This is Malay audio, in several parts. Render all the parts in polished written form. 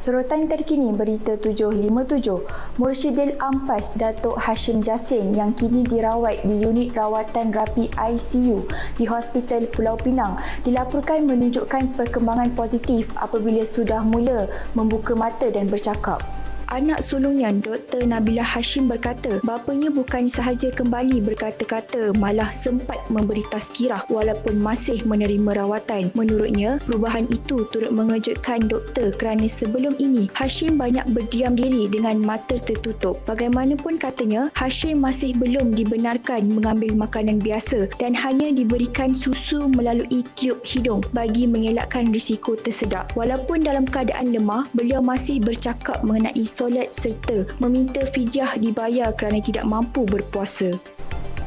Sorotan terkini Berita 757, Mursyidil Ampas Datuk Hashim Jassin yang kini dirawat di unit rawatan rapi ICU di Hospital Pulau Pinang dilaporkan menunjukkan perkembangan positif apabila sudah mula membuka mata dan bercakap. Anak sulungnya, Dr. Nabila Hashim berkata bapanya bukan sahaja kembali berkata-kata, malah sempat memberi tazkirah walaupun masih menerima rawatan. Menurutnya, perubahan itu turut mengejutkan doktor kerana sebelum ini Hashim banyak berdiam diri dengan mata tertutup. Bagaimanapun katanya, Hashim masih belum dibenarkan mengambil makanan biasa dan hanya diberikan susu melalui tiub hidung bagi mengelakkan risiko tersedak. Walaupun dalam keadaan lemah, beliau masih bercakap mengenai solat serta meminta fidyah dibayar kerana tidak mampu berpuasa.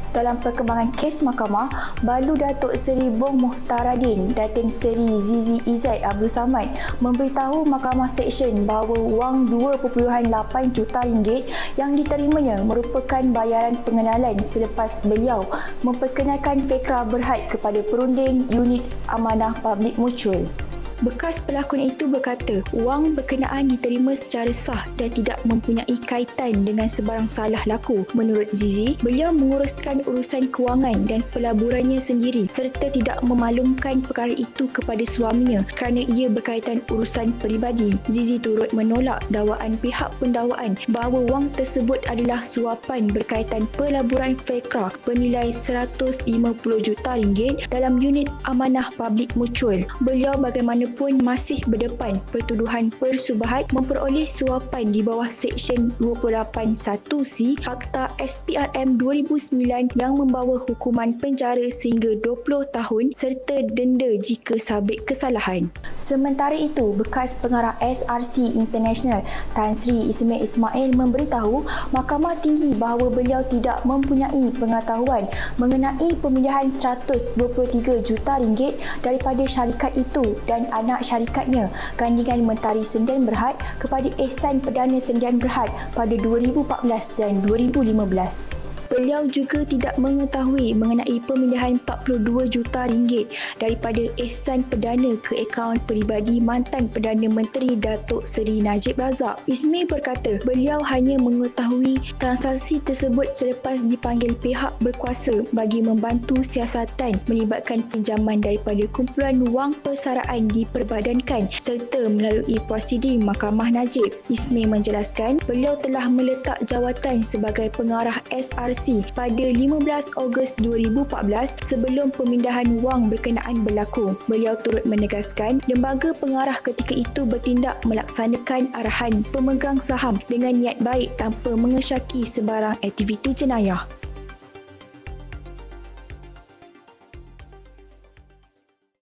Dalam perkembangan kes mahkamah, Balu Datuk Seri Bong Muhtaradin, Datin Seri Zizi Izzat Abdul Samad memberitahu Mahkamah Seksyen bahawa wang RM2.8 juta yang diterimanya merupakan bayaran pengenalan selepas beliau memperkenalkan Fekra Berhad kepada perunding unit amanah publik mutual. Bekas pelakon itu berkata wang berkenaan diterima secara sah dan tidak mempunyai kaitan dengan sebarang salah laku. Menurut Zizi, beliau menguruskan urusan kewangan dan pelaburannya sendiri serta tidak memaklumkan perkara itu kepada suaminya kerana ia berkaitan urusan peribadi. Zizi turut menolak dakwaan pihak pendakwaan bahawa wang tersebut adalah suapan berkaitan pelaburan Fekra bernilai RM150 juta dalam unit amanah publik mutual. Beliau bagaimanapun masih berdepan pertuduhan persubahat memperoleh suapan di bawah Seksyen 281C Akta SPRM 2009 yang membawa hukuman penjara sehingga 20 tahun serta denda jika sabit kesalahan. Sementara itu, bekas pengarah SRC International Tan Sri Ismail memberitahu Mahkamah Tinggi bahawa beliau tidak mempunyai pengetahuan mengenai pemindahan RM123 juta daripada syarikat itu dan anak syarikatnya, gandingan Mentari Sendian Berhad kepada Ehsan Perdana Sendian Berhad pada 2014 dan 2015. Beliau juga tidak mengetahui mengenai pemindahan RM42 juta daripada Ehsan Perdana ke akaun peribadi mantan Perdana Menteri Datuk Seri Najib Razak. Ismail berkata beliau hanya mengetahui transaksi tersebut selepas dipanggil pihak berkuasa bagi membantu siasatan melibatkan pinjaman daripada kumpulan wang persaraan diperbadankan serta melalui prosiding Mahkamah Najib. Ismail menjelaskan beliau telah meletak jawatan sebagai pengarah SRC pada 15 Ogos 2014 sebelum pemindahan wang berkenaan berlaku. Beliau turut menegaskan lembaga pengarah ketika itu bertindak melaksanakan arahan pemegang saham dengan niat baik tanpa mengesyaki sebarang aktiviti jenayah.